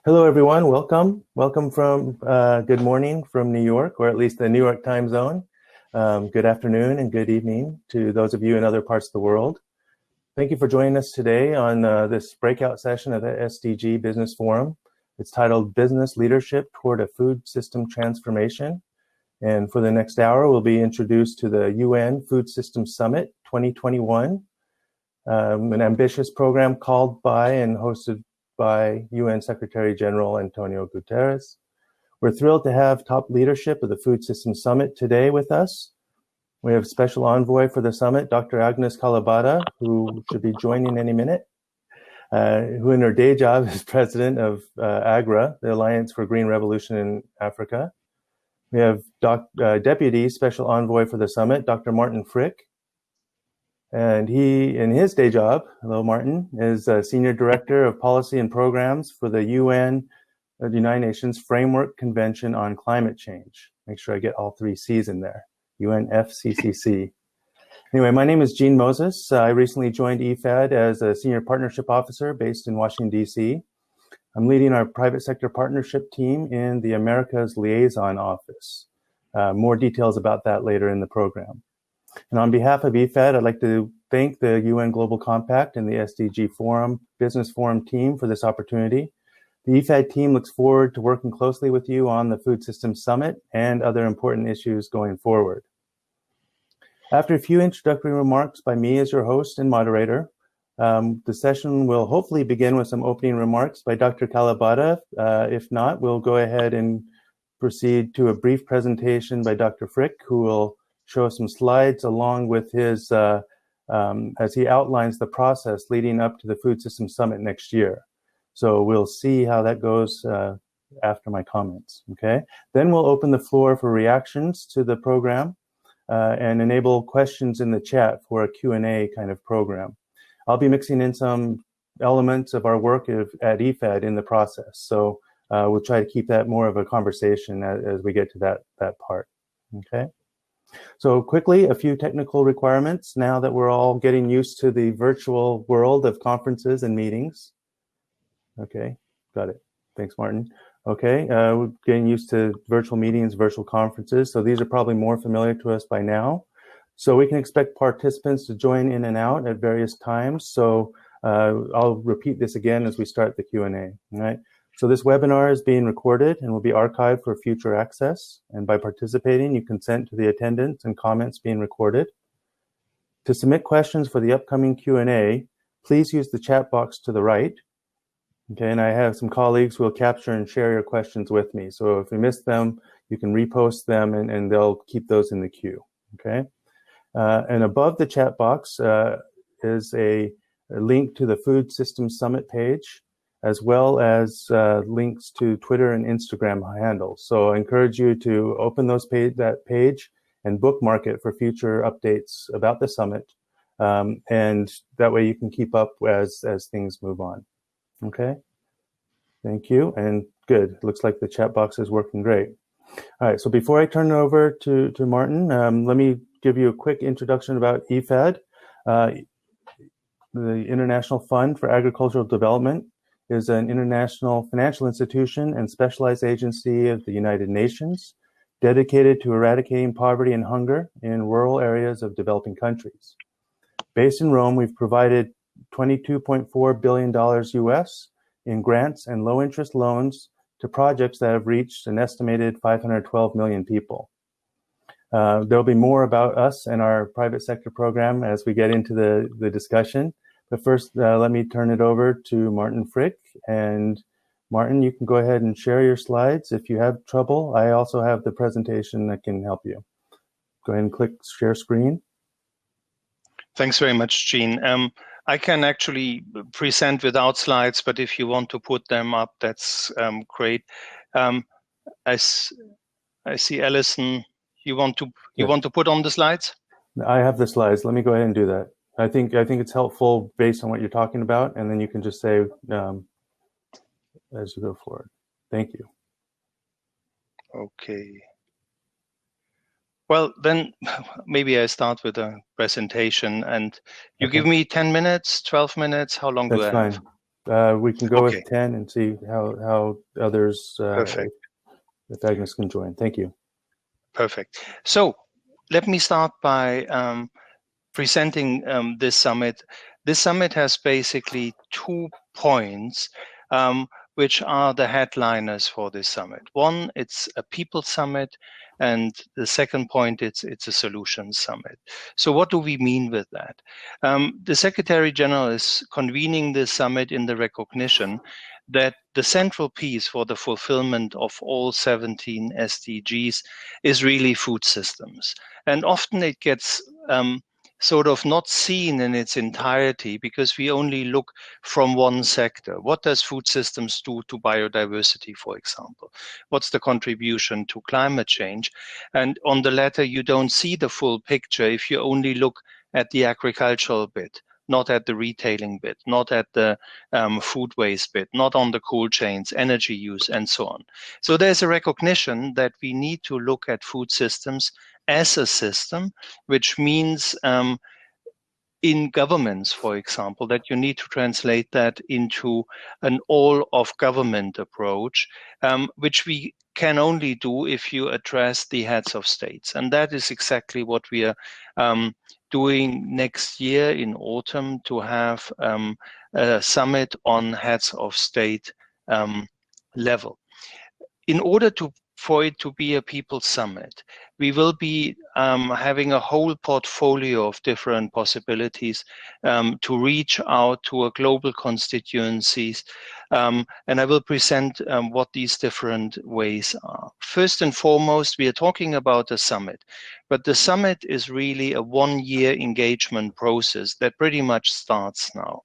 Hello, everyone. Welcome. Welcome from good morning from New York, or at least the New York time zone. Good afternoon and good evening to those of you in other parts of the world. Thank you for joining us today on this breakout session of the SDG Business Forum. It's titled Business Leadership Toward a Food System Transformation. And for the next hour, we'll be introduced to the UN Food Systems Summit 2021, an ambitious program called by and hosted by UN Secretary General Antonio Guterres. We're thrilled to have top leadership of the Food Systems Summit today with us. We have special envoy for the summit, Dr. Agnes Kalabada, who should be joining any minute, who in her day job is president of AGRA, the Alliance for Green Revolution in Africa. We have Deputy Special Envoy for the summit, Dr. Martin Frick. And he, in his day job, hello Martin, is Senior Director of Policy and Programs for the UN, the United Nations Framework Convention on Climate Change. Make sure I get all three C's in there, UNFCCC. Anyway, my name is Gene Moses. I recently joined EFAD as a Senior Partnership Officer based in Washington, D.C. I'm leading our private sector partnership team in the Americas Liaison Office. More details about that later in the program. And on behalf of EFAD, I'd like to thank the UN Global Compact and the SDG Forum, Business Forum team for this opportunity. The EFAD team looks forward to working closely with you on the Food Systems Summit and other important issues going forward. After a few introductory remarks by me as your host and moderator, the session will hopefully begin with some opening remarks by Dr. Kalabada. If not, we'll go ahead and proceed to a brief presentation by Dr. Frick, who will show some slides along with his, as he outlines the process leading up to the Food Systems Summit next year. So we'll see how that goes after my comments, okay? Then we'll open the floor for reactions to the program and enable questions in the chat for a Q&A kind of program. I'll be mixing in some elements of our work at EFAD in the process. So we'll try to keep that more of a conversation as we get to that part, okay? So quickly, a few technical requirements now that we're all getting used to the virtual world of conferences and meetings. Okay, got it. Thanks, Martin. Okay, we're getting used to virtual meetings, virtual conferences. So these are probably more familiar to us by now. So we can expect participants to join in and out at various times. So I'll repeat this again as we start the Q&A, all right? So this webinar is being recorded and will be archived for future access. And by participating, you consent to the attendance and comments being recorded. To submit questions for the upcoming Q&A, please use the chat box to the right. Okay, and I have some colleagues who will capture and share your questions with me. So if you miss them, you can repost them and they'll keep those in the queue, okay? And above the chat box is a link to the Food Systems Summit page, as well as links to Twitter and Instagram handles. So I encourage you to open that page and bookmark it for future updates about the summit. And that way you can keep up as things move on. Okay, thank you, and good. Looks like the chat box is working great. All right, so before I turn it over to Martin, let me give you a quick introduction about EFAD. The International Fund for Agricultural Development is an international financial institution and specialized agency of the United Nations dedicated to eradicating poverty and hunger in rural areas of developing countries. Based in Rome, we've provided $22.4 billion US in grants and low-interest loans to projects that have reached an estimated 512 million people. There'll be more about us and our private sector program as we get into the discussion. But first, let me turn it over to Martin Frick. And Martin, you can go ahead and share your slides. If you have trouble, I also have the presentation that can help you. Go ahead and click share screen. Thanks very much, Gene. I can actually present without slides, but if you want to put them up, that's great. I see Alison. You want to put on the slides? I have the slides. Let me go ahead and do that. I think it's helpful based on what you're talking about, and then you can just say as you go forward. Thank you. Okay. Well, then maybe I start with a presentation, and you give me 10 minutes, 12 minutes. How long do I have? That's fine. We can go Okay, with 10 and see how others, perfect. if Agnes can join. Thank you. Perfect. So let me start by presenting this summit. This summit has basically 2 points, which are the headliners for this summit. One, it's a people summit, and the second point, it's a solutions summit. So what do we mean with that? The Secretary General is convening this summit in the recognition that the central piece for the fulfillment of all 17 SDGs is really food systems. And often it gets sort of not seen in its entirety because we only look from one sector. What does food systems do to biodiversity, for example? What's the contribution to climate change? And on the latter, you don't see the full picture if you only look at the agricultural bit, not at the retailing bit, not at the food waste bit, not on the cold chains, energy use, and so on. So there's a recognition that we need to look at food systems as a system, which means in governments, for example, that you need to translate that into an all of government approach, which we can only do if you address the heads of states. And that is exactly what we are doing next year in autumn, to have a summit on heads of state level. In order for it to be a people summit, we will be having a whole portfolio of different possibilities to reach out to a global constituencies. And I will present what these different ways are. First and foremost, we are talking about a summit, but the summit is really a 1-year engagement process that pretty much starts now.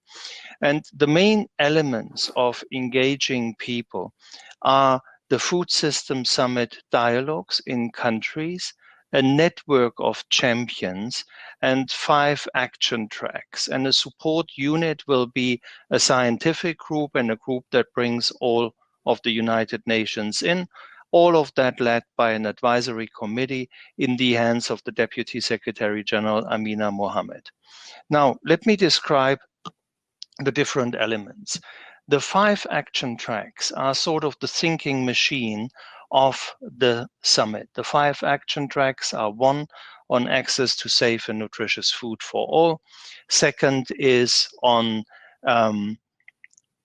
And the main elements of engaging people are the Food System Summit dialogues in countries, a network of champions, and 5 action tracks. And a support unit will be a scientific group and a group that brings all of the United Nations in. All of that led by an advisory committee in the hands of the Deputy Secretary General Amina Mohammed. Now, let me describe the different elements. The 5 action tracks are sort of the thinking machine of the summit. The 5 action tracks are: 1, on access to safe and nutritious food for all. Second is on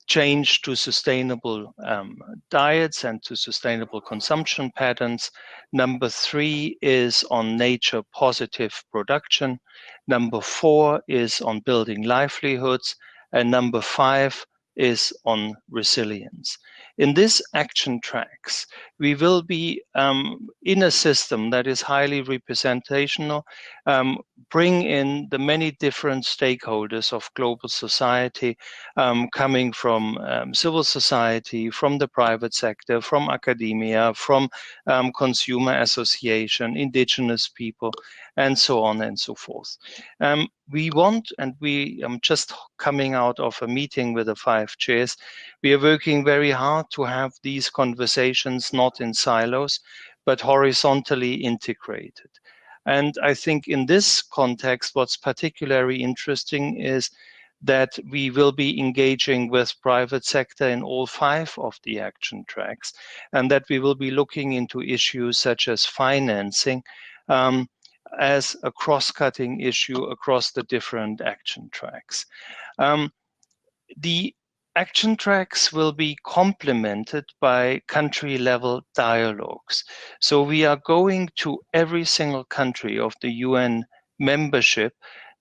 change to sustainable diets and to sustainable consumption patterns. Number 3 is on nature positive production. Number 4 is on building livelihoods. And number 5 is on resilience. In these action tracks, we will be in a system that is highly representational, bring in the many different stakeholders of global society, coming from civil society, from the private sector, from academia, from consumer association, indigenous people, and so on and so forth. We want, and we just coming out of a meeting with the 5 chairs, we are working very hard to have these conversations not in silos, but horizontally integrated. And I think in this context, what's particularly interesting is that we will be engaging with private sector in all 5 of the action tracks, and that we will be looking into issues such as financing as a cross-cutting issue across the different action tracks. The action tracks will be complemented by country-level dialogues. So we are going to every single country of the UN membership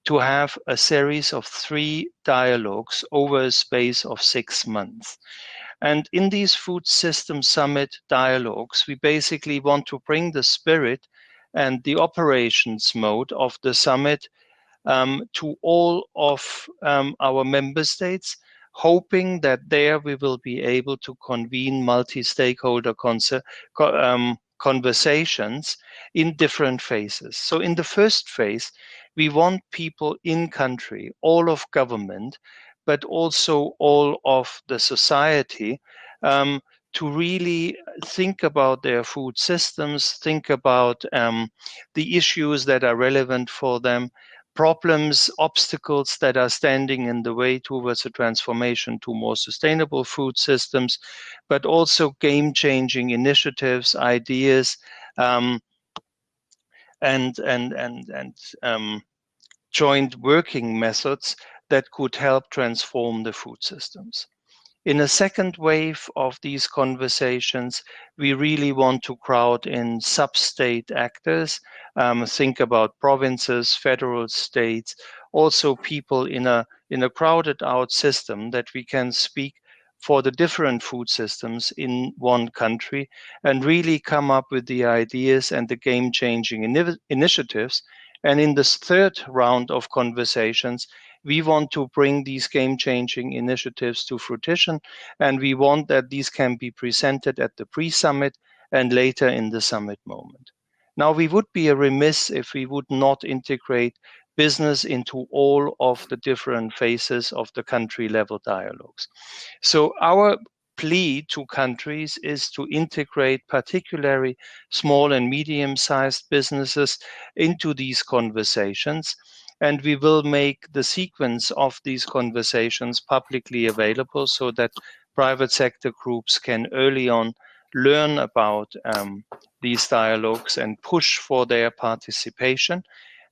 to have a series of 3 dialogues over a space of 6 months. And in these Food System Summit dialogues, we basically want to bring the spirit and the operations mode of the summit to all of our member states, hoping that there we will be able to convene multi-stakeholder conversations in different phases. So in the first phase, we want people in country, all of government, but also all of the society, to really think about their food systems, think about the issues that are relevant for them, problems, obstacles that are standing in the way towards a transformation to more sustainable food systems, but also game-changing initiatives, ideas, and joint working methods that could help transform the food systems. In a second wave of these conversations, we really want to crowd in sub-state actors. Think about provinces, federal states, also people in a crowded out system that we can speak for the different food systems in one country and really come up with the ideas and the game-changing initiatives. And in this third round of conversations, we want to bring these game-changing initiatives to fruition, and we want that these can be presented at the pre-summit and later in the summit moment. Now, we would be remiss if we would not integrate business into all of the different phases of the country-level dialogues. So our plea to countries is to integrate particularly small and medium-sized businesses into these conversations, and we will make the sequence of these conversations publicly available so that private sector groups can early on learn about these dialogues and push for their participation.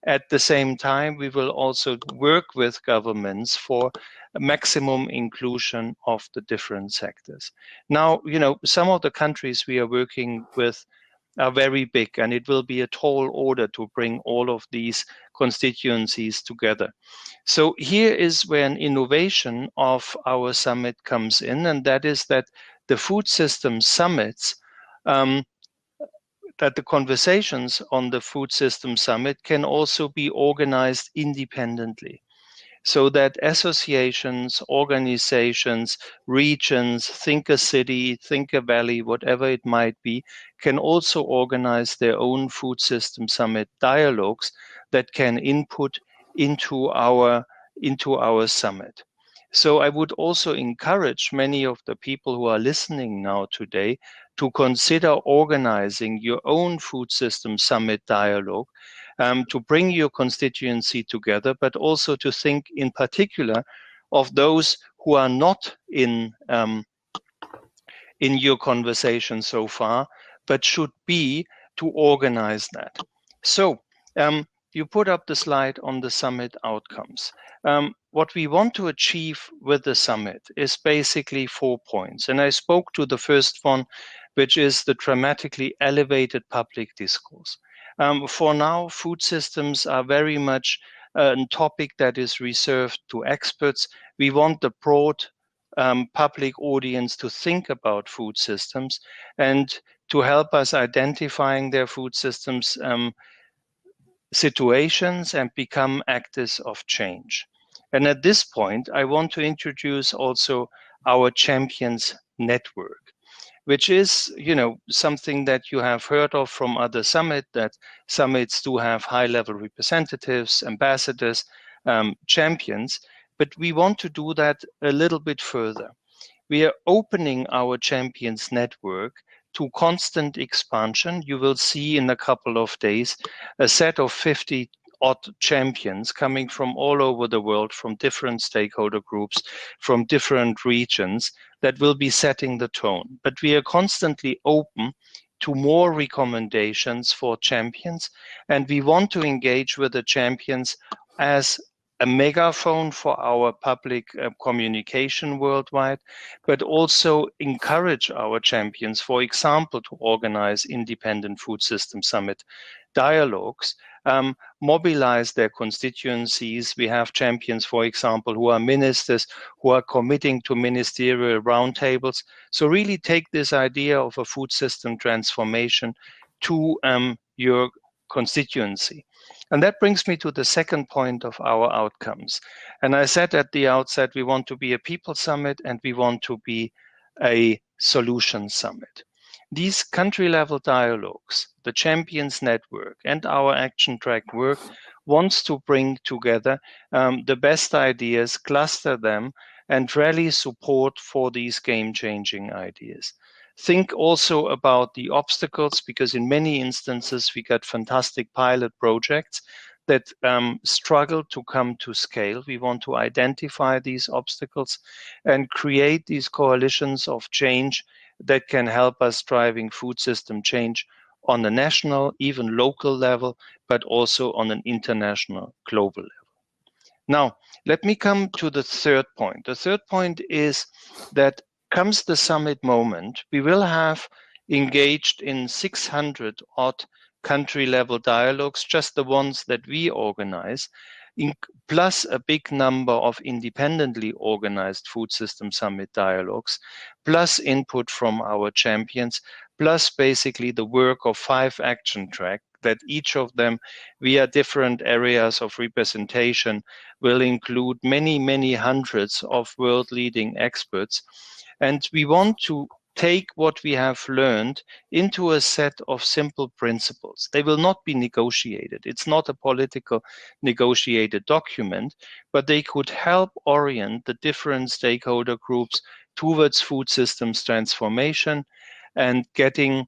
At the same time, we will also work with governments for maximum inclusion of the different sectors. Now, some of the countries we are working with are very big, and it will be a tall order to bring all of these constituencies together. So here is where an innovation of our summit comes in, and that is that the food system summits, that the conversations on the food system summit can also be organized independently, so that associations, organizations, regions, think a city, think a valley, whatever it might be, can also organize their own food system summit dialogues that can input into our summit. So I would also encourage many of the people who are listening now today to consider organizing your own food system summit dialogue, to bring your constituency together, but also to think in particular of those who are not in your conversation so far, but should be, to organize that. So you put up the slide on the summit outcomes. What we want to achieve with the summit is basically 4 points. And I spoke to the first one, which is the dramatically elevated public discourse. For now, food systems are very much a topic that is reserved to experts. We want the broad public audience to think about food systems and to help us identifying their food systems situations and become actors of change. And at this point, I want to introduce also our Champions Network, which is, something that you have heard of from other summits, that summits do have high-level representatives, ambassadors, champions, but we want to do that a little bit further. We are opening our Champions Network to constant expansion. You will see in a couple of days a set of 50 odd champions coming from all over the world, from different stakeholder groups, from different regions, that will be setting the tone. But we are constantly open to more recommendations for champions, and we want to engage with the champions as a megaphone for our public communication worldwide, but also encourage our champions, for example, to organize independent food system summit dialogues, mobilize their constituencies. We have champions, for example, who are ministers, who are committing to ministerial roundtables. So really take this idea of a food system transformation to your constituency. And that brings me to the second point of our outcomes. And I said at the outset, we want to be a people summit and we want to be a solution summit. These country-level dialogues, the Champions Network and our action track work wants to bring together the best ideas, cluster them, and rally support for these game-changing ideas. Think also about the obstacles, because in many instances we got fantastic pilot projects, that struggle to come to scale. We want to identify these obstacles and create these coalitions of change that can help us driving food system change on a national, even local level, but also on an international, global level. Now, let me come to the third point. The third point is that comes the summit moment, we will have engaged in 600 odd country level dialogues, just the ones that we organize, plus a big number of independently organized food system summit dialogues, plus input from our champions, plus basically the work of 5 action tracks that each of them via different areas of representation will include many, many hundreds of world leading experts. And we want to take what we have learned into a set of simple principles. They will not be negotiated. It's not a political negotiated document, but they could help orient the different stakeholder groups towards food systems transformation and getting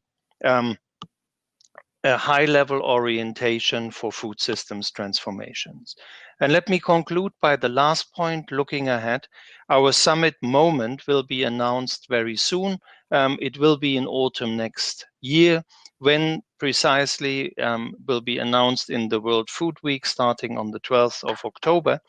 a high-level orientation for food systems transformations. And let me conclude by the last point, looking ahead. Our summit moment will be announced very soon. It will be in autumn next year. When precisely will be announced in the World Food Week starting on the 12th of October.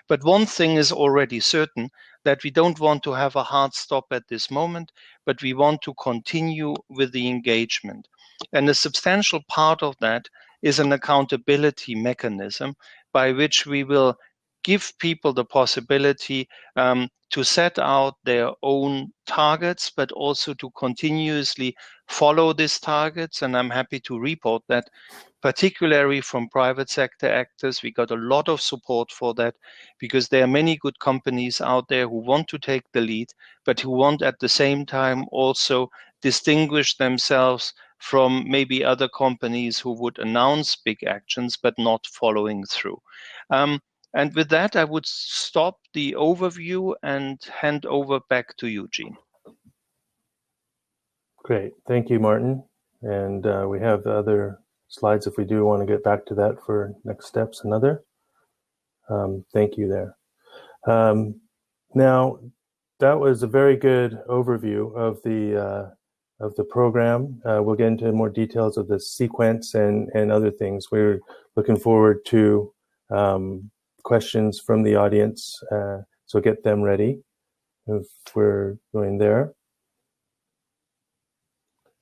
But one thing is already certain, that we don't want to have a hard stop at this moment, but we want to continue with the engagement. And a substantial part of that is an accountability mechanism by which we will give people the possibility to set out their own targets, but also to continuously follow these targets. And I'm happy to report that, particularly from private sector actors, we got a lot of support for that, because there are many good companies out there who want to take the lead, but who want at the same time also distinguish themselves from maybe other companies who would announce big actions but not following through. And with that, I would stop the overview and hand over back to you, Gene. Great. Thank you, Martin. And we have the other slides if we do want to get back to that for next steps and other. Thank you there. Now, that was a very good overview of the program. We'll get into more details of the sequence and other things. We're looking forward to questions from the audience, so get them ready if we're going there.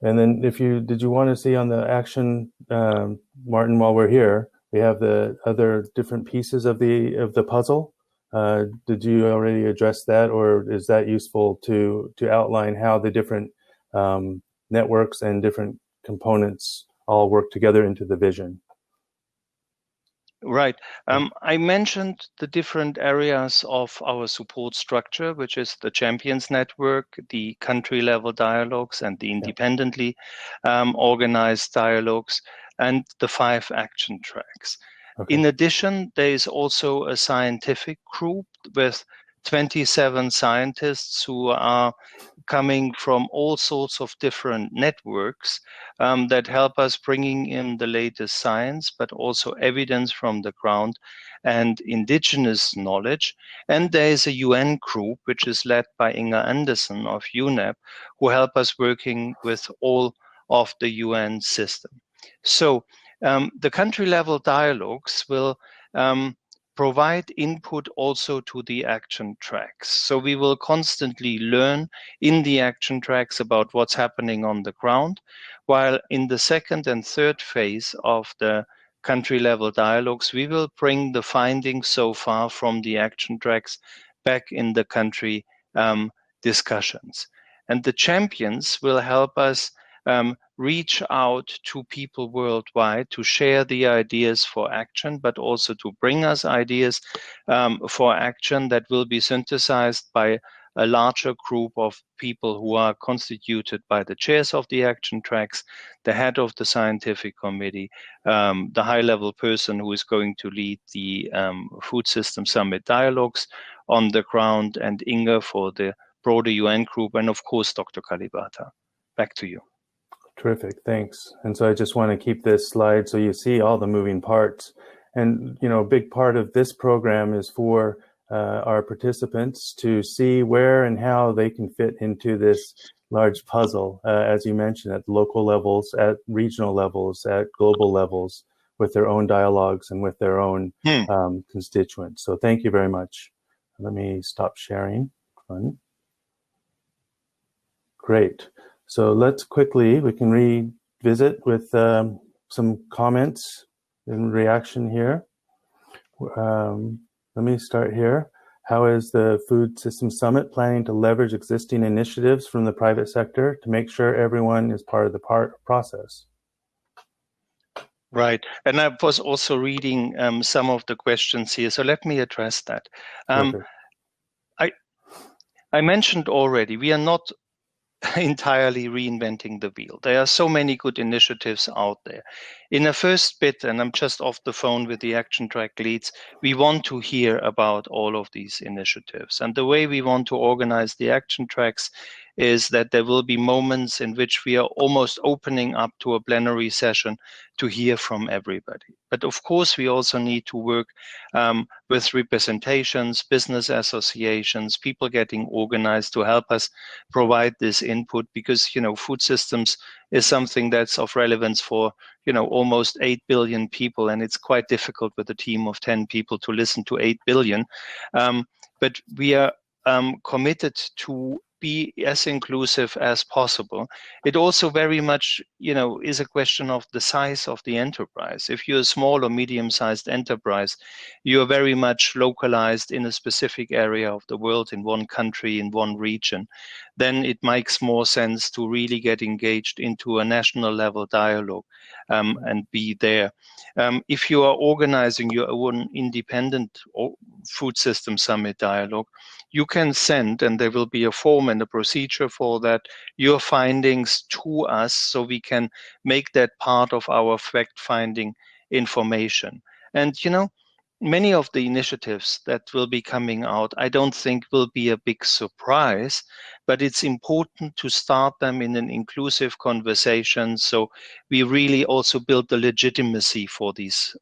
And then did you want to see on the action, Martin, while we're here, we have the other different pieces of the puzzle. Did you already address that, or is that useful to outline how the different networks and different components all work together into the vision? Right. I mentioned the different areas of our support structure, which is the Champions Network, the country level dialogues, and the independently organized dialogues, and the 5 action tracks. Okay. In addition, there is also a scientific group with 27 scientists who are coming from all sorts of different networks that help us bringing in the latest science, but also evidence from the ground and indigenous knowledge. And there is a UN group, which is led by Inger Andersen of UNEP, who help us working with all of the UN system. So the country level dialogues will provide input also to the action tracks. So we will constantly learn in the action tracks about what's happening on the ground, while in the second and third phase of the country level dialogues, we will bring the findings so far from the action tracks back in the country discussions. And the champions will help us reach out to people worldwide to share the ideas for action, but also to bring us ideas for action that will be synthesized by a larger group of people who are constituted by the chairs of the action tracks, the head of the scientific committee, the high-level person who is going to lead the Food System Summit dialogues on the ground, and Inga for the broader UN group, and of course, Dr. Kalibata. Back to you. Terrific, thanks. And so I just want to keep this slide so you see all the moving parts. And, you know, a big part of this program is for our participants to see where and how they can fit into this large puzzle, as you mentioned, at local levels, at regional levels, at global levels, with their own dialogues and with their own constituents. So thank you very much. Let me stop sharing. Fun. Great. So let's quickly, we can revisit with some comments in reaction here. Let me start here. How is the Food Systems Summit planning to leverage existing initiatives from the private sector to make sure everyone is part of the process? Right. And I was also reading some of the questions here, so let me address that. I mentioned already, we are not entirely reinventing the wheel. There are so many good initiatives out there. In the first bit, and I'm just off the phone with the action track leads, we want to hear about all of these initiatives. And the way we want to organize the action tracks is that there will be moments in which we are almost opening up to a plenary session to hear from everybody. But of course, we also need to work with representations, business associations, people getting organized to help us provide this input, because, you know, food systems is something that's of relevance for, you know, almost 8 billion people, and it's quite difficult with a team of 10 people to listen to 8 billion. But we are committed to be as inclusive as possible. It also very much, you know, is a question of the size of the enterprise. If you're a small or medium-sized enterprise, you are very much localized in a specific area of the world, in one country, in one region. Then it makes more sense to really get engaged into a national level dialogue and be there. If you are organizing your own independent food system summit dialogue, you can send, and there will be a form and a procedure for that, your findings to us, so we can make that part of our fact-finding information. And, you know, many of the initiatives that will be coming out, I don't think will be a big surprise, but it's important to start them in an inclusive conversation, so we really also build the legitimacy for these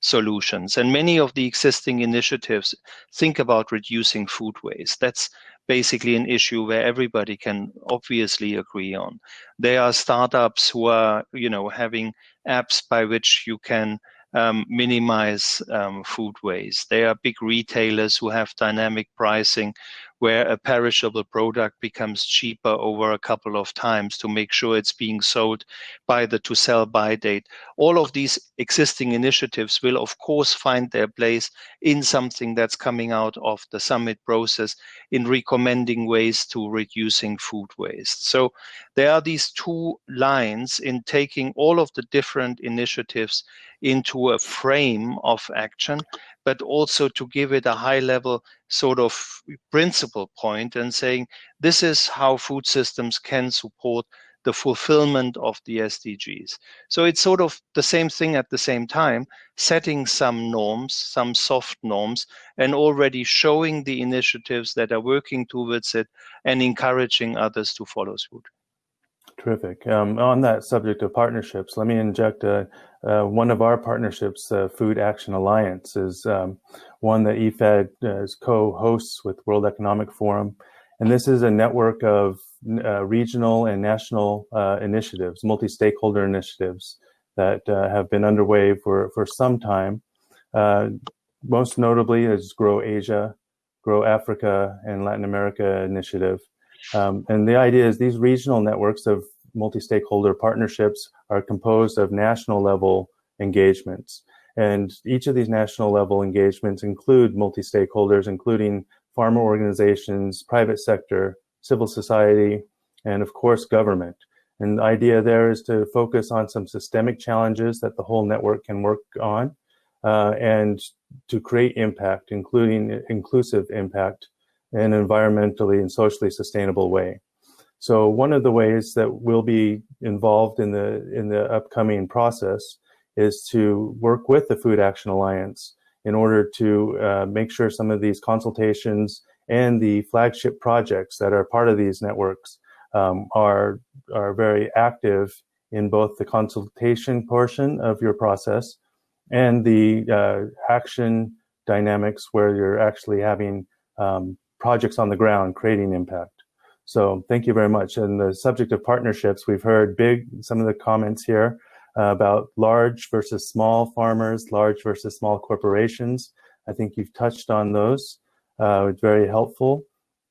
solutions. And many of the existing initiatives think about reducing food waste. That's basically an issue where everybody can obviously agree on. There are startups who are, you know, having apps by which you can minimize food waste. There are big retailers who have dynamic pricing, where a perishable product becomes cheaper over a couple of times to make sure it's being sold by the to sell by date. All of these existing initiatives will of course find their place in something that's coming out of the summit process, in recommending ways to reducing food waste. So there are these two lines in taking all of the different initiatives into a frame of action, but also to give it a high level sort of principle point and saying, this is how food systems can support the fulfillment of the SDGs. So it's sort of the same thing at the same time, setting some norms, some soft norms, and already showing the initiatives that are working towards it and encouraging others to follow suit. Terrific. On that subject of partnerships, let me inject one of our partnerships, Food Action Alliance, is one that EFED is co-hosts with World Economic Forum. And this is a network of regional and national initiatives, multi-stakeholder initiatives that have been underway for some time. Most notably is Grow Asia, Grow Africa, and Latin America initiative. And the idea is these regional networks of multi-stakeholder partnerships are composed of national level engagements. And each of these national level engagements include multi-stakeholders, including farmer organizations, private sector, civil society, and of course, government. And the idea there is to focus on some systemic challenges that the whole network can work on and to create impact, including inclusive impact in an environmentally and socially sustainable way. So one of the ways that we'll be involved in the upcoming process is to work with the Food Action Alliance in order to make sure some of these consultations and the flagship projects that are part of these networks are very active in both the consultation portion of your process and the action dynamics where you're actually having projects on the ground creating impact. So thank you very much. And the subject of partnerships, we've heard some of the comments here about large versus small farmers, large versus small corporations. I think you've touched on those. It's very helpful.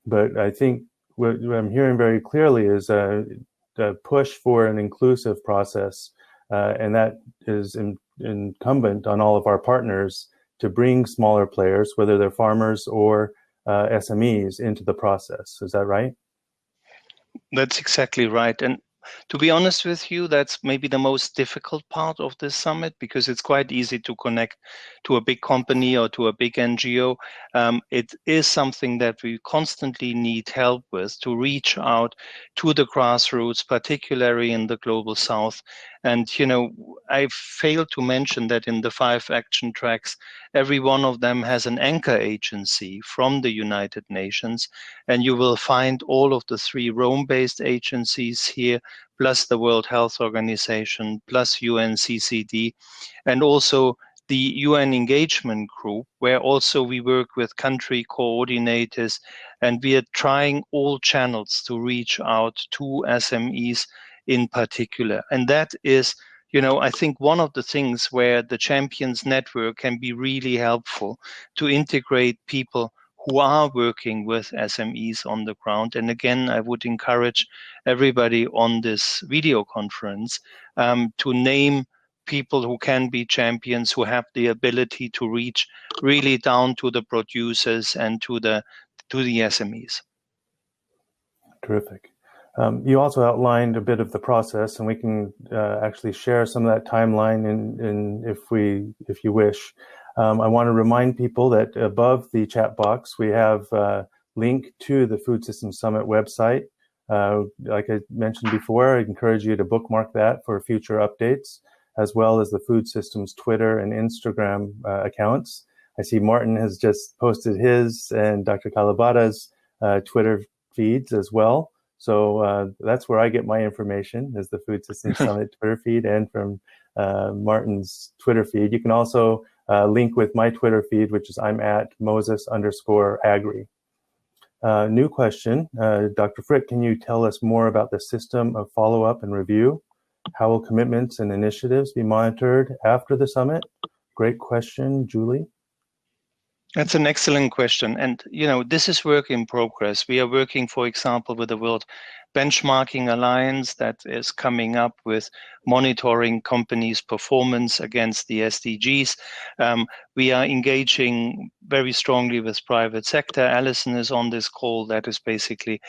But I think what I'm hearing very clearly is the push for an inclusive process, and that is incumbent on all of our partners to bring smaller players, whether they're farmers or SMEs, into the process. Is that right? That's exactly right. And to be honest with you, that's maybe the most difficult part of this summit, because it's quite easy to connect to a big company or to a big NGO. It is something that we constantly need help with, to reach out to the grassroots, particularly in the global south. And, I failed to mention that in the 5 action tracks, every one of them has an anchor agency from the United Nations. And you will find all of the 3 Rome-based agencies here, plus the World Health Organization, plus UNCCD, and also the UN engagement group, where also we work with country coordinators, and we are trying all channels to reach out to SMEs in particular. And that is, I think one of the things where the Champions Network can be really helpful, to integrate people who are working with SMEs on the ground. And again, I would encourage everybody on this video conference to name people who can be champions, who have the ability to reach really down to the producers and to the SMEs. Terrific. You also outlined a bit of the process, and we can actually share some of that timeline if you wish. I want to remind people that above the chat box, we have a link to the Food Systems Summit website. Like I mentioned before, I encourage you to bookmark that for future updates, as well as the Food Systems Twitter and Instagram accounts. I see Martin has just posted his and Dr. Kalabata's Twitter feeds as well. So that's where I get my information, is the Food Systems Summit Twitter feed, and from Martin's Twitter feed. You can also link with my Twitter feed, which is I'm at Moses_agri. New question, Dr. Frick, can you tell us more about the system of follow-up and review? How will commitments and initiatives be monitored after the summit? Great question, Julie. That's an excellent question. And, this is work in progress. We are working, for example, with the World Benchmarking Alliance that is coming up with monitoring companies' performance against the SDGs. We are engaging very strongly with private sector. Alison is on this call that is basically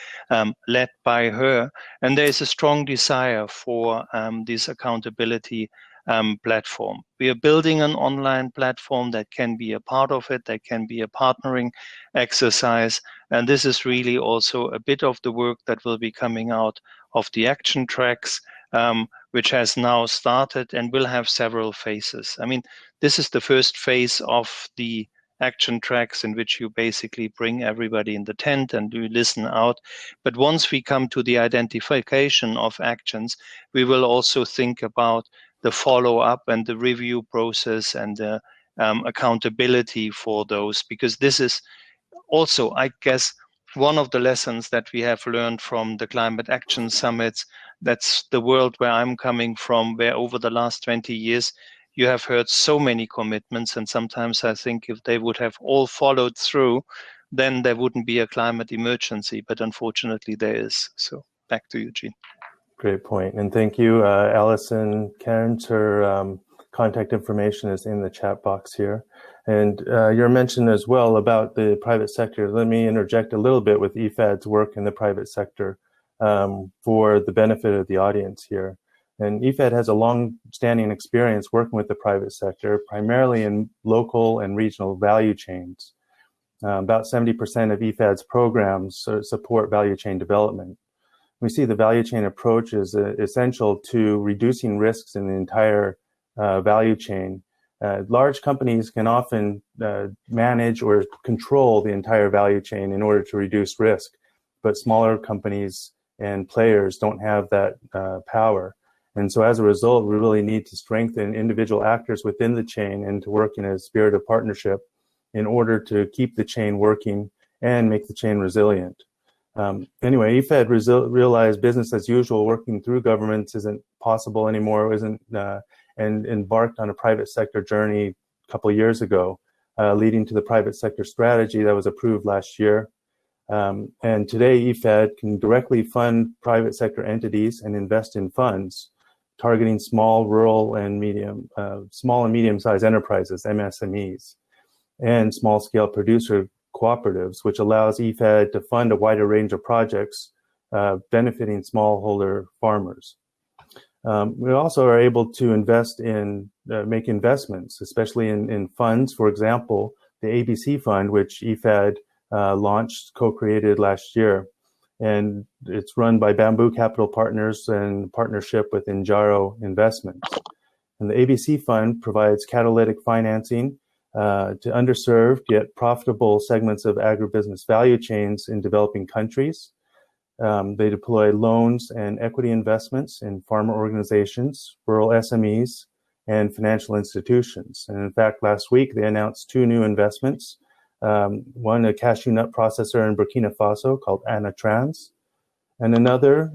led by her. And there is a strong desire for this accountability platform. We are building an online platform that can be a part of it, that can be a partnering exercise. And this is really also a bit of the work that will be coming out of the action tracks, which has now started and will have several phases. I mean, this is the first phase of the action tracks, in which you basically bring everybody in the tent and you listen out. But once we come to the identification of actions, we will also think about the follow-up and the review process and the accountability for those, because this is also, I guess, one of the lessons that we have learned from the climate action summits. That's the world where I'm coming from, where over the last 20 years, you have heard so many commitments. And sometimes I think if they would have all followed through, then there wouldn't be a climate emergency. But unfortunately, there is. So back to you, Gene. Great point. And thank you, Alison Cairns. Her contact information is in the chat box here. And your mention as well about the private sector. Let me interject a little bit with IFAD's work in the private sector for the benefit of the audience here. And IFAD has a long-standing experience working with the private sector, primarily in local and regional value chains. About 70% of IFAD's programs support value chain development. We see the value chain approach is essential to reducing risks in the entire value chain. Large companies can often manage or control the entire value chain in order to reduce risk, but smaller companies and players don't have that power. And so as a result, we really need to strengthen individual actors within the chain and to work in a spirit of partnership in order to keep the chain working and make the chain resilient. Anyway, IFAD realized business as usual working through governments isn't possible anymore, and embarked on a private sector journey a couple of years ago, leading to the private sector strategy that was approved last year. And today, IFAD can directly fund private sector entities and invest in funds targeting small, rural, and small and medium-sized enterprises, MSMEs, and small-scale producer cooperatives, which allows IFAD to fund a wider range of projects benefiting smallholder farmers. We also are able to make investments, especially in funds. For example, the ABC Fund, which IFAD launched, co-created last year. And it's run by Bamboo Capital Partners in partnership with Injaro Investments. And the ABC Fund provides catalytic financing to underserved yet profitable segments of agribusiness value chains in developing countries. They deploy loans and equity investments in farmer organizations, rural SMEs, and financial institutions. And in fact, last week they announced 2 new investments. One, a cashew nut processor in Burkina Faso called Anatrans, and another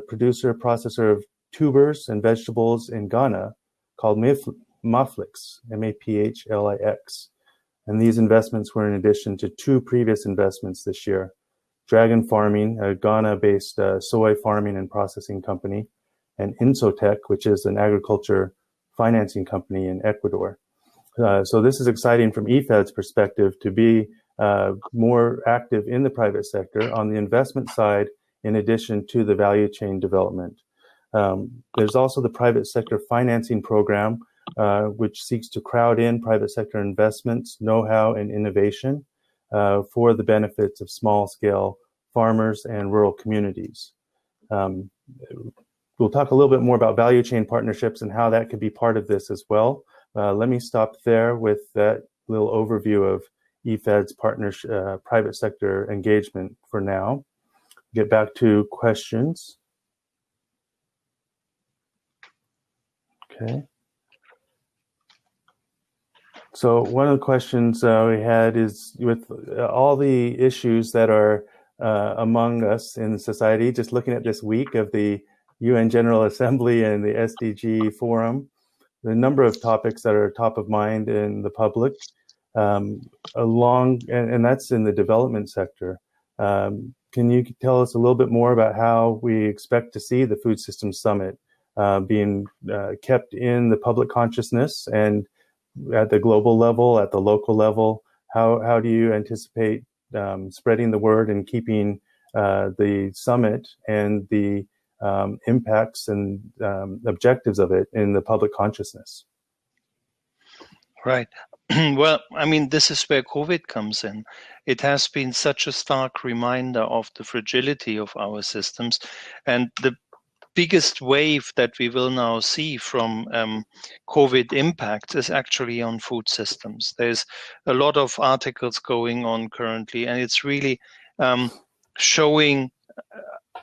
producer-processor of tubers and vegetables in Ghana called Maphlix, M-A-P-H-L-I-X. And these investments were in addition to 2 previous investments this year. Dragon Farming, a Ghana-based soy farming and processing company, and Insotech, which is an agriculture financing company in Ecuador. So this is exciting from IFAD's perspective to be more active in the private sector on the investment side, in addition to the value chain development. There's also the private sector financing program, which seeks to crowd in private sector investments, know-how, and innovation for the benefits of small-scale farmers and rural communities. We'll talk a little bit more about value chain partnerships and how that could be part of this as well. Let me stop there with that little overview of IFAD's private sector engagement for now. Get back to questions. Okay. So one of the questions we had is with all the issues that are among us in society, just looking at this week of the UN General Assembly and the SDG Forum, the number of topics that are top of mind in the public, and that's in the development sector. Can you tell us a little bit more about how we expect to see the Food Systems Summit being kept in the public consciousness and at the global level, at the local level? How do you anticipate spreading the word and keeping the summit and the impacts and objectives of it in the public consciousness? Right. Well, I mean, this is where COVID comes in. It has been such a stark reminder of the fragility of our systems, and the biggest wave that we will now see from COVID impact is actually on food systems. There's a lot of articles going on currently, and it's really showing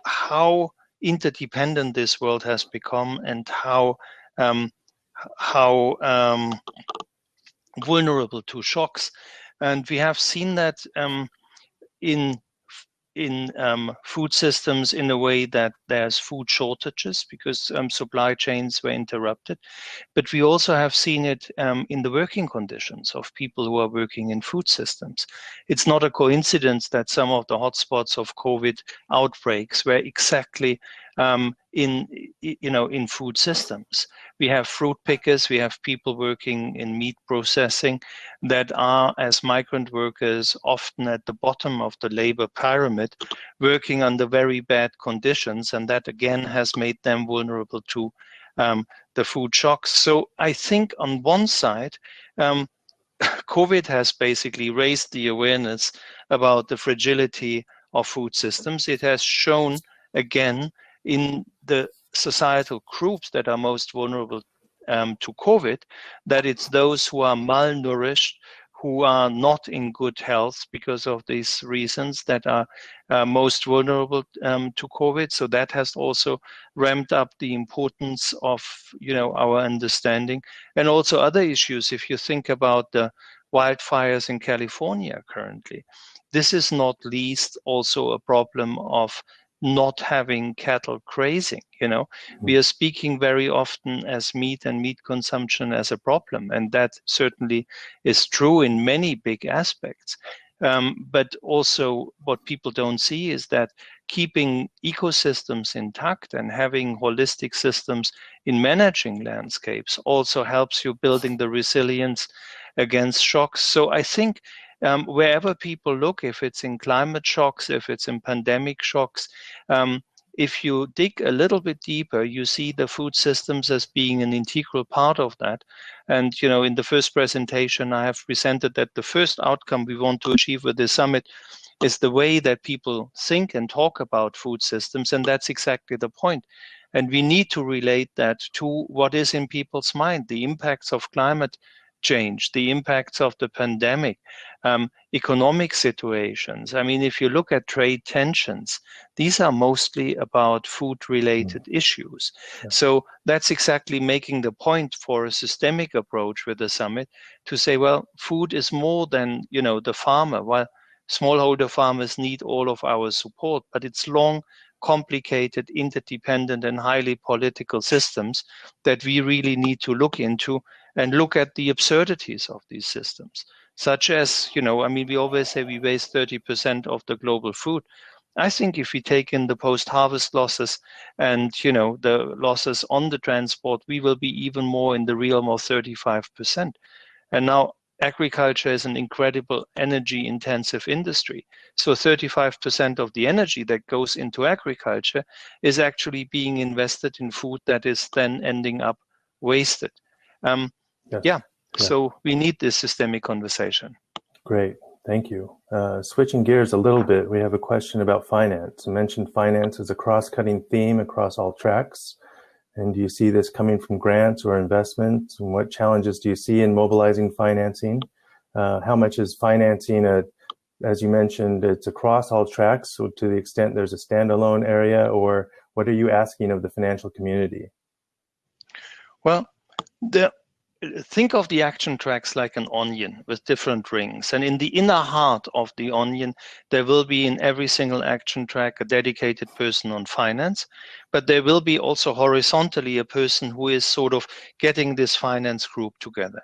how interdependent this world has become and how vulnerable to shocks. And we have seen that in food systems in a way that there's food shortages because supply chains were interrupted. But we also have seen it in the working conditions of people who are working in food systems. It's not a coincidence that some of the hotspots of COVID outbreaks were exactly in food systems. We have fruit pickers, we have people working in meat processing that are, as migrant workers, often at the bottom of the labor pyramid, working under very bad conditions, and that again has made them vulnerable to the food shocks. So I think on one side, COVID has basically raised the awareness about the fragility of food systems. It has shown again in the societal groups that are most vulnerable to COVID, that it's those who are malnourished, who are not in good health because of these reasons that are most vulnerable to COVID. So that has also ramped up the importance of, our understanding, and also other issues. If you think about the wildfires in California currently, this is not least also a problem of not having cattle grazing. We are speaking very often as meat and meat consumption as a problem, and that certainly is true in many big aspects. But also what people don't see is that keeping ecosystems intact and having holistic systems in managing landscapes also helps you building the resilience against shocks. So I think wherever people look, if it's in climate shocks, if it's in pandemic shocks, if you dig a little bit deeper, you see the food systems as being an integral part of that. And, in the first presentation, I have presented that the first outcome we want to achieve with this summit is the way that people think and talk about food systems. And that's exactly the point. And we need to relate that to what is in people's mind, the impacts of climate change, the impacts of the pandemic, economic situations. I mean, if you look at trade tensions, these are mostly about food-related issues. Yeah. So that's exactly making the point for a systemic approach with the summit to say, well, food is more than, the farmer. While smallholder farmers need all of our support, but it's long, complicated, interdependent, and highly political systems that we really need to look into and look at the absurdities of these systems, such as, we always say we waste 30% of the global food. I think if we take in the post-harvest losses and, the losses on the transport, we will be even more in the realm of 35%. And now agriculture is an incredible energy-intensive industry. So 35% of the energy that goes into agriculture is actually being invested in food that is then ending up wasted. Yes. So we need this systemic conversation. Great. Thank you. Switching gears a little bit, we have a question about finance. You mentioned finance as a cross-cutting theme across all tracks. And do you see this coming from grants or investments? And what challenges do you see in mobilizing financing? How much is financing, as you mentioned, it's across all tracks, so to the extent there's a standalone area, or what are you asking of the financial community? Well, think of the action tracks like an onion with different rings. And in the inner heart of the onion, there will be in every single action track a dedicated person on finance, but there will be also horizontally a person who is sort of getting this finance group together.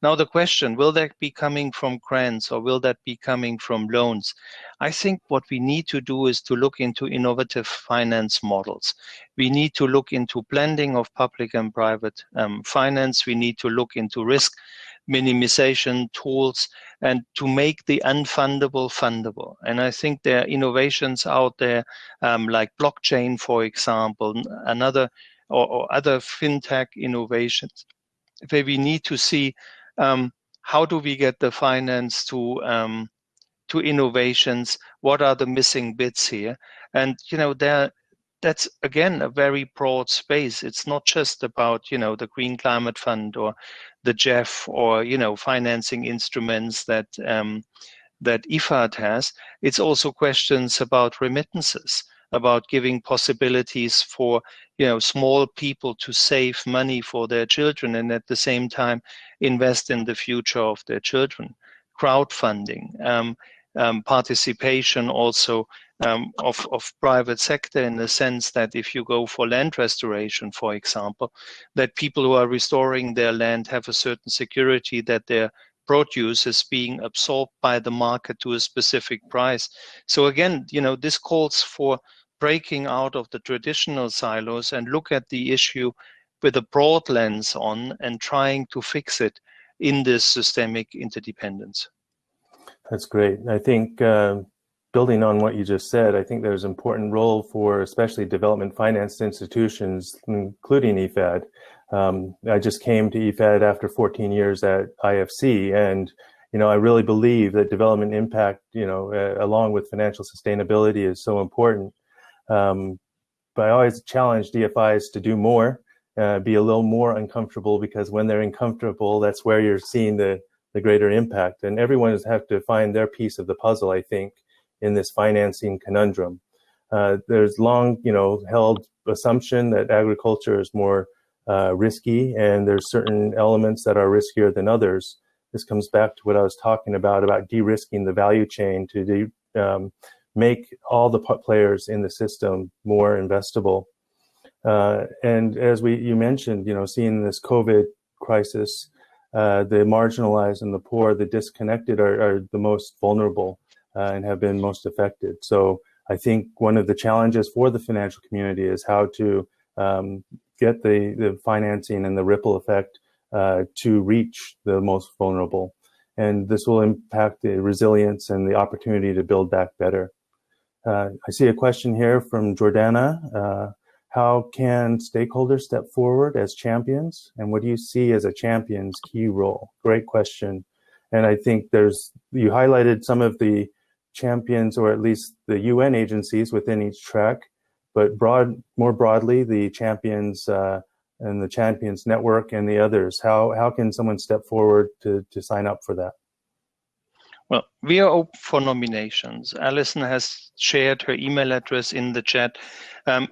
Now the question, will that be coming from grants or will that be coming from loans? I think what we need to do is to look into innovative finance models. We need to look into blending of public and private finance. We need to look into risk minimization tools and to make the unfundable fundable. And I think there are innovations out there like blockchain, for example, or other fintech innovations where we need to see how do we get the finance to innovations? What are the missing bits here? And that's again a very broad space. It's not just about the Green Climate Fund or the JEF or financing instruments that IFAD has. It's also questions about remittances, about giving possibilities for small people to save money for their children and at the same time invest in the future of their children. Crowdfunding, participation also of private sector in the sense that if you go for land restoration, for example, that people who are restoring their land have a certain security that their produce is being absorbed by the market to a specific price. So again, this calls for breaking out of the traditional silos and look at the issue with a broad lens on and trying to fix it in this systemic interdependence. That's great. I think building on what you just said, I think there's an important role for especially development finance institutions, including IFAD. I just came to IFAD after 14 years at IFC, and I really believe that development impact, along with financial sustainability, is so important. But I always challenge DFIs to do more, be a little more uncomfortable, because when they're uncomfortable, that's where you're seeing the the greater impact. And everyone has have to find their piece of the puzzle, I think, in this financing conundrum. There's long, held assumption that agriculture is more risky, and there's certain elements that are riskier than others. This comes back to what I was talking about de-risking the value chain to make all the players in the system more investable. And as you mentioned, seeing this COVID crisis, the marginalized and the poor, the disconnected are the most vulnerable and have been most affected. So I think one of the challenges for the financial community is how to get the financing and the ripple effect to reach the most vulnerable. And this will impact the resilience and the opportunity to build back better. I see a question here from Jordana. How can stakeholders step forward as champions? And what do you see as a champion's key role? Great question. And I think you highlighted some of the champions, or at least the UN agencies within each track, but more broadly, the champions and the champions network and the others. How can someone step forward to sign up for that? Well, we are open for nominations. Alison has shared her email address in the chat.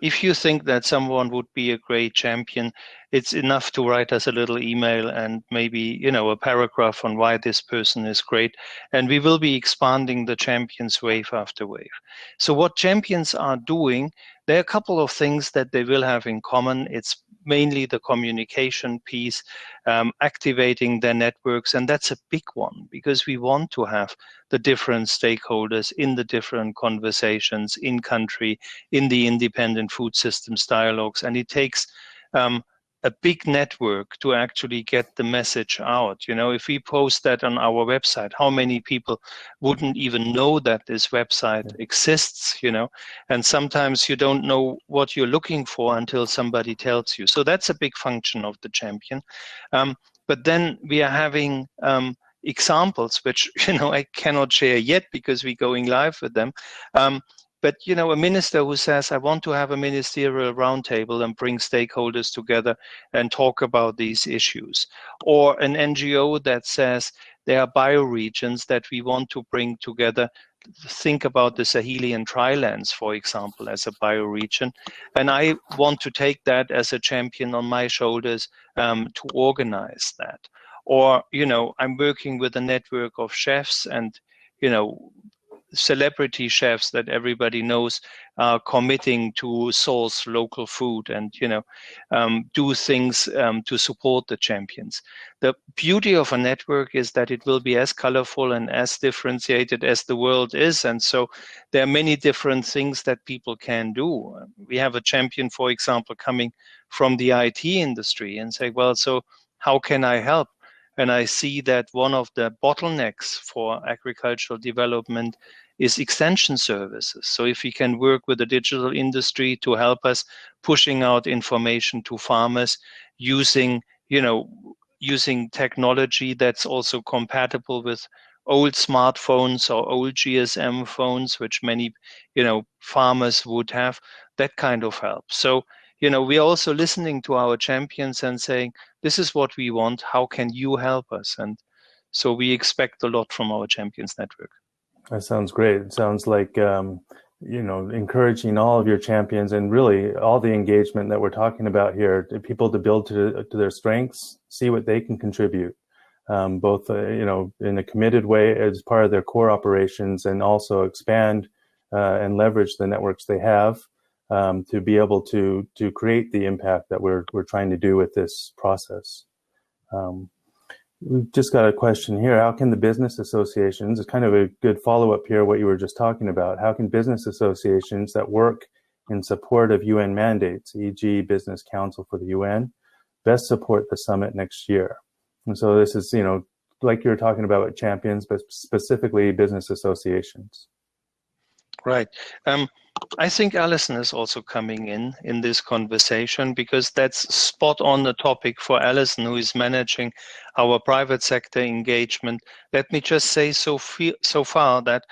If you think that someone would be a great champion, it's enough to write us a little email and maybe, a paragraph on why this person is great. And we will be expanding the champions wave after wave. So what champions are doing, there are a couple of things that they will have in common. It's mainly the communication piece, activating their networks. And that's a big one, because we want to have the different stakeholders in the different conversations in country, in the independent food systems dialogues. And it takes a big network to actually get the message out. If we post that on our website, how many people wouldn't even know that this website exists, and sometimes you don't know what you're looking for until somebody tells you. So that's a big function of the champion. But then we are having examples, which, I cannot share yet because we're going live with them. But, a minister who says, I want to have a ministerial roundtable and bring stakeholders together and talk about these issues. Or an NGO that says there are bioregions that we want to bring together. Think about the Sahelian drylands, for example, as a bioregion. And I want to take that as a champion on my shoulders to organize that. Or, I'm working with a network of chefs and, celebrity chefs that everybody knows are committing to source local food and do things to support the champions. The beauty of a network is that it will be as colorful and as differentiated as the world is, and so there are many different things that people can do. We have a champion, for example, coming from the IT industry and say, well, so how can I help? And I see that one of the bottlenecks for agricultural development is extension services. So if we can work with the digital industry to help us pushing out information to farmers using technology that's also compatible with old smartphones or old GSM phones, which many, farmers would have, that kind of help. So, we're also listening to our champions and saying, this is what we want. How can you help us? And so we expect a lot from our champions network. That sounds great. It sounds like, encouraging all of your champions and really all the engagement that we're talking about here, people to build to their strengths, see what they can contribute, both, in a committed way as part of their core operations, and also expand and leverage the networks they have to be able to create the impact that we're trying to do with this process. We've just got a question here. How can the business associations, it's kind of a good follow-up here, what you were just talking about, how can business associations that work in support of UN mandates, e.g. Business Council for the UN, best support the summit next year? And so this is, like you were talking about with champions, but specifically business associations. Right. I think Alison is also coming in this conversation, because that's spot on the topic for Alison, who is managing our private sector engagement. Let me just say so far that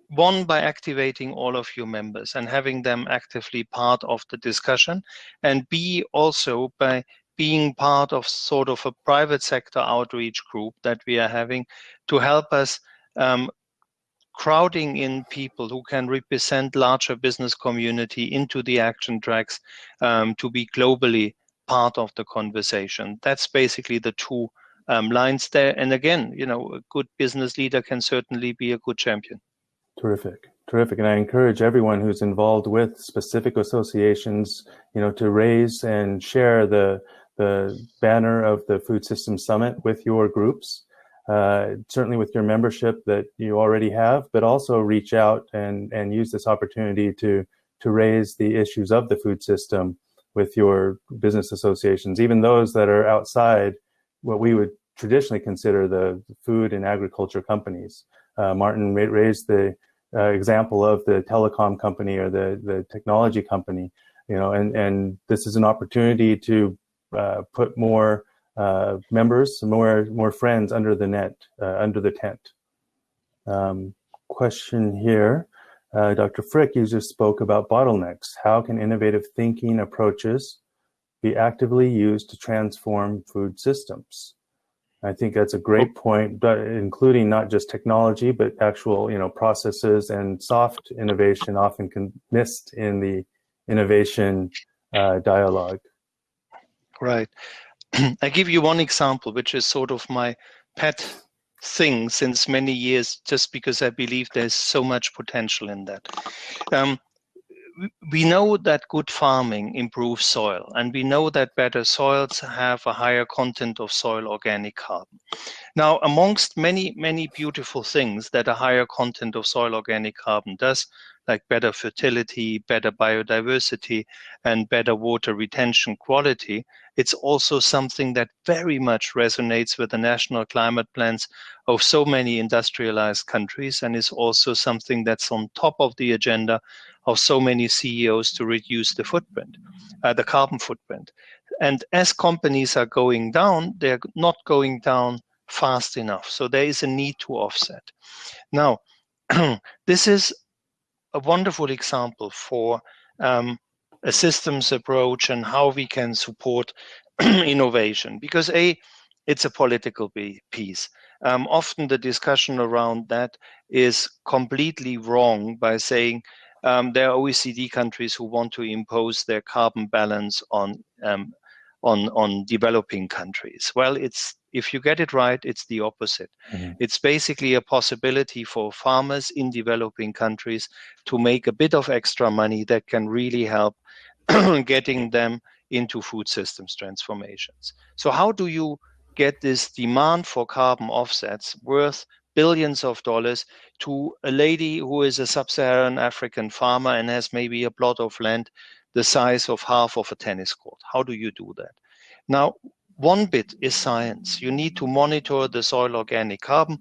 one, by activating all of your members and having them actively part of the discussion, and B, also by being part of sort of a private sector outreach group that we are having to help us crowding in people who can represent larger business community into the action tracks to be globally part of the conversation. That's basically the two lines there. And again, a good business leader can certainly be a good champion. Terrific. Terrific. And I encourage everyone who's involved with specific associations, to raise and share the banner of the Food Systems Summit with your groups, certainly with your membership that you already have, but also reach out and use this opportunity to raise the issues of the food system with your business associations, even those that are outside what we would traditionally consider the food and agriculture companies. Martin raised the example of the telecom company or the technology company, and this is an opportunity to put more members, more friends under the net, under the tent. Question here, Dr. Frick, you just spoke about bottlenecks. How can innovative thinking approaches be actively used to transform food systems? I think that's a great point, but including not just technology, but actual, processes and soft innovation often missed in the innovation dialogue. Right. I give you one example, which is sort of my pet thing since many years, just because I believe there's so much potential in that. We know that good farming improves soil, and we know that better soils have a higher content of soil organic carbon. Now, amongst many, many beautiful things that a higher content of soil organic carbon does, like better fertility, better biodiversity, and better water retention quality, it's also something that very much resonates with the national climate plans of so many industrialized countries, and is also something that's on top of the agenda of so many CEOs to reduce the footprint, the carbon footprint. And as companies are going down, they're not going down fast enough. So there is a need to offset. Now, this is a wonderful example for a systems approach and how we can support innovation, because it's a political piece. Often the discussion around that is completely wrong by saying there are OECD countries who want to impose their carbon balance on developing countries. Well, if you get it right, it's the opposite. Mm-hmm. It's basically a possibility for farmers in developing countries to make a bit of extra money that can really help getting them into food systems transformations. So how do you get this demand for carbon offsets worth billions of dollars to a lady who is a sub-Saharan African farmer and has maybe a plot of land the size of half of a tennis court? How do you do that? Now, one bit is science. You need to monitor the soil organic carbon.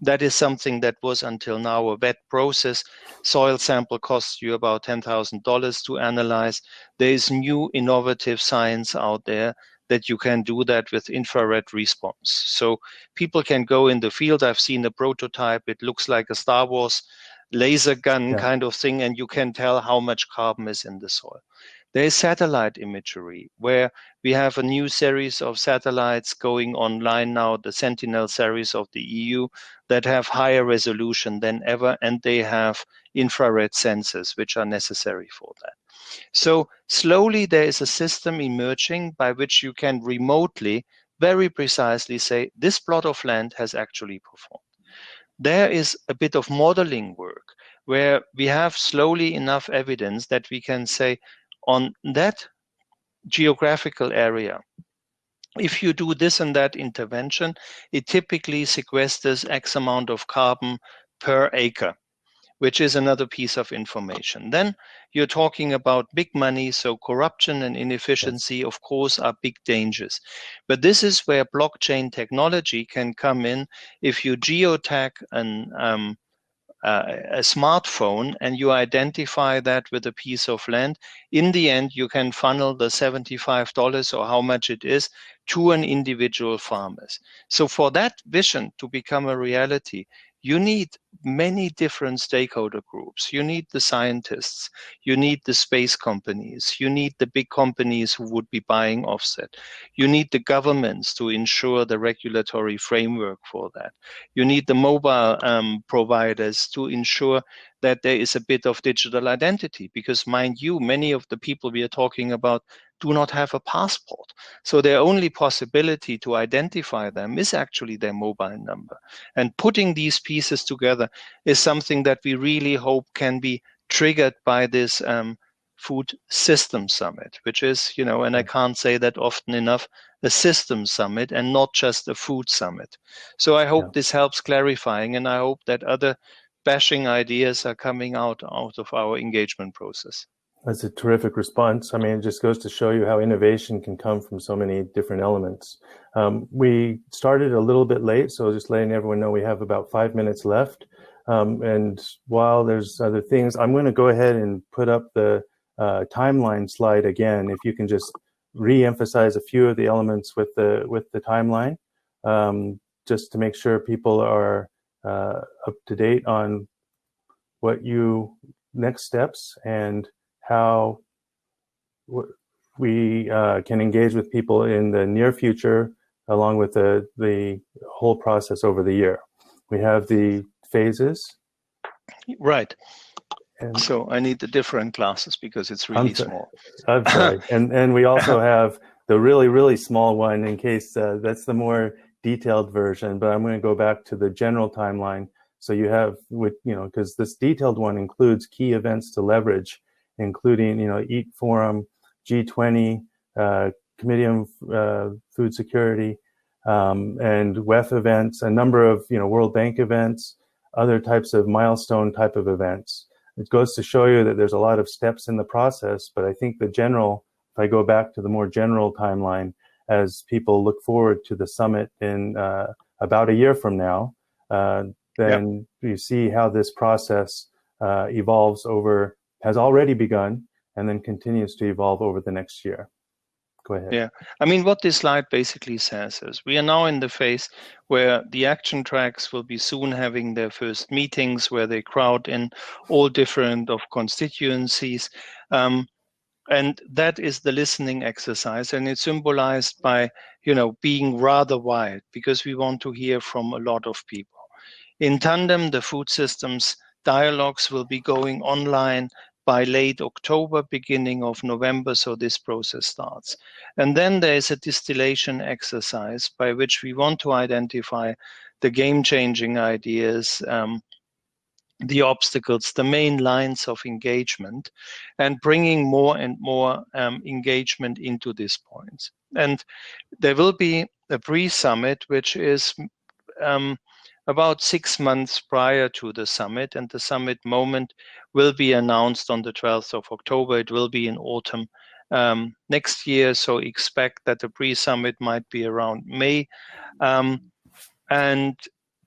That is something that was until now a wet process. Soil sample costs you about $10,000 to analyze. There is new innovative science out there that you can do that with infrared response. So people can go in the field. I've seen a prototype. It looks like a Star Wars laser gun kind of thing, and you can tell how much carbon is in the soil. There is satellite imagery, where we have a new series of satellites going online now, the Sentinel series of the EU, that have higher resolution than ever, and they have infrared sensors, which are necessary for that. So slowly there is a system emerging by which you can remotely, very precisely say, this plot of land has actually performed. There is a bit of modeling work where we have slowly enough evidence that we can say, on that geographical area, if you do this and that intervention, it typically sequesters X amount of carbon per acre, which is another piece of information. Then you're talking about big money, so corruption and inefficiency, of course, are big dangers. But this is where blockchain technology can come in. If you geotag a smartphone and you identify that with a piece of land, in the end, you can funnel the $75 or how much it is to an individual farmer. So for that vision to become a reality, you need many different stakeholder groups. You need the scientists, you need the space companies, you need the big companies who would be buying offset. You need the governments to ensure the regulatory framework for that. You need the mobile providers to ensure that there is a bit of digital identity, because mind you, many of the people we are talking about do not have a passport. So their only possibility to identify them is actually their mobile number. And putting these pieces together is something that we really hope can be triggered by this Food Systems Summit, which is, and I can't say that often enough, a systems summit and not just a food summit. So I hope this helps clarifying, and I hope that other bashing ideas are coming out of our engagement process. That's a terrific response. I mean, it just goes to show you how innovation can come from so many different elements. We started a little bit late, so just letting everyone know we have about 5 minutes left. And while there's other things, I'm going to go ahead and put up the timeline slide again. If you can just re-emphasize a few of the elements with the timeline, just to make sure people are up to date on what next steps and how we can engage with people in the near future, along with the whole process over the year. We have the phases. Right. And so I need the different glasses because it's really small. I'm sorry. And we also have the really, really small one in case that's the more detailed version, but I'm going to go back to the general timeline. So you have, because this detailed one includes key events to leverage, including, EAT Forum, G20, Committee on Food Security, and WEF events, a number of, World Bank events, other types of milestone type of events. It goes to show you that there's a lot of steps in the process, but I think if I go back to the more general timeline, as people look forward to the summit in about a year from now, then you see how this process evolves has already begun and then continues to evolve over the next year. Go ahead. Yeah, I mean, what this slide basically says is we are now in the phase where the action tracks will be soon having their first meetings, where they crowd in all different of constituencies. And that is the listening exercise, and it's symbolized by, being rather wide, because we want to hear from a lot of people. In tandem, the food systems dialogues will be going online by late October, beginning of November, so this process starts. And then there is a distillation exercise by which we want to identify the game-changing ideas, the obstacles, the main lines of engagement, and bringing more and more engagement into these points. And there will be a pre-summit, which is about 6 months prior to the summit, and the summit moment will be announced on the 12th of October. It will be in autumn next year, so expect that the pre-summit might be around May. And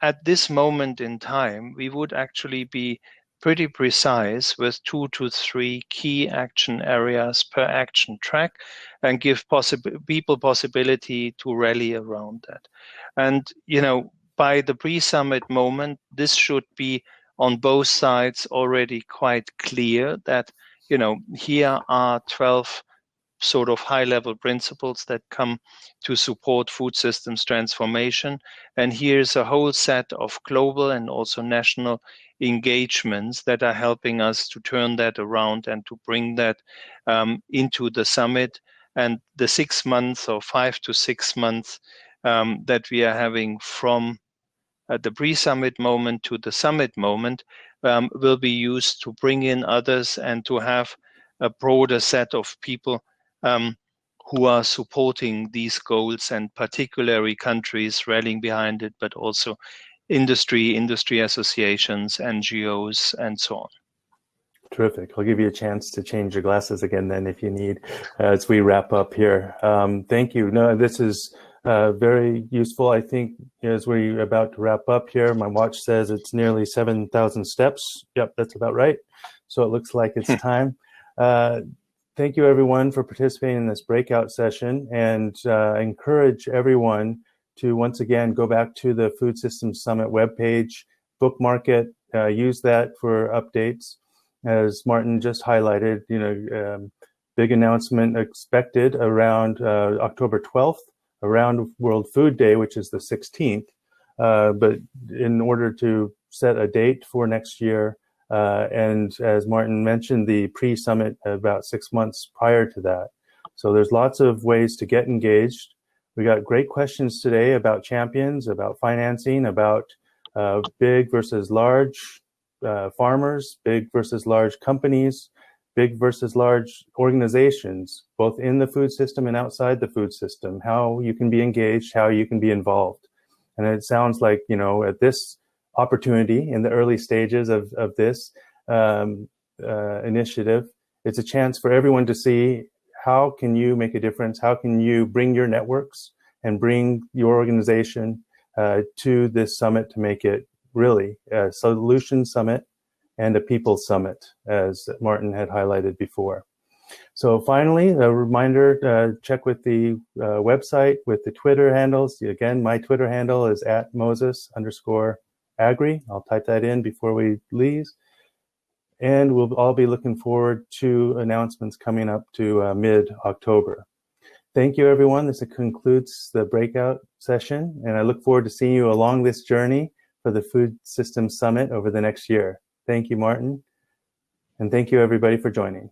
at this moment in time, we would actually be pretty precise with 2 to 3 key action areas per action track and give people possibility to rally around that. And, by the pre-summit moment, this should be on both sides already quite clear that, here are 12 sort of high-level principles that come to support food systems transformation. And here's a whole set of global and also national engagements that are helping us to turn that around and to bring that into the summit. And the 6 months or 5 to 6 months that we are having from the pre-summit moment to the summit moment will be used to bring in others and to have a broader set of people who are supporting these goals, and particularly countries rallying behind it, but also industry associations, NGOs, and so on. Terrific. I'll give you a chance to change your glasses again then if you need, as we wrap up here. Thank you. No, this is very useful. I think as we're about to wrap up here, my watch says it's nearly 7,000 steps. Yep, that's about right. So it looks like it's time. Thank you, everyone, for participating in this breakout session, and I encourage everyone to once again go back to the Food Systems Summit webpage, bookmark it, use that for updates. As Martin just highlighted, big announcement expected around October 12th, around World Food Day, which is the 16th. But in order to set a date for next year, and as Martin mentioned, the pre-summit about 6 months prior to that. So there's lots of ways to get engaged. We got great questions today about champions, about financing, about big versus large farmers, big versus large companies, big versus large organizations, both in the food system and outside the food system, how you can be engaged, how you can be involved. And it sounds like, at this opportunity in the early stages of this initiative, it's a chance for everyone to see how can you make a difference, how can you bring your networks and bring your organization to this summit to make it really a solution summit and a people summit, as Martin had highlighted before. So finally, a reminder, check with the website, with the Twitter handles. Again, my Twitter handle is @Moses_Agri. I'll type that in before we leave. And we'll all be looking forward to announcements coming up to mid-October. Thank you, everyone. This concludes the breakout session, and I look forward to seeing you along this journey for the Food Systems Summit over the next year. Thank you, Martin, and thank you, everybody, for joining.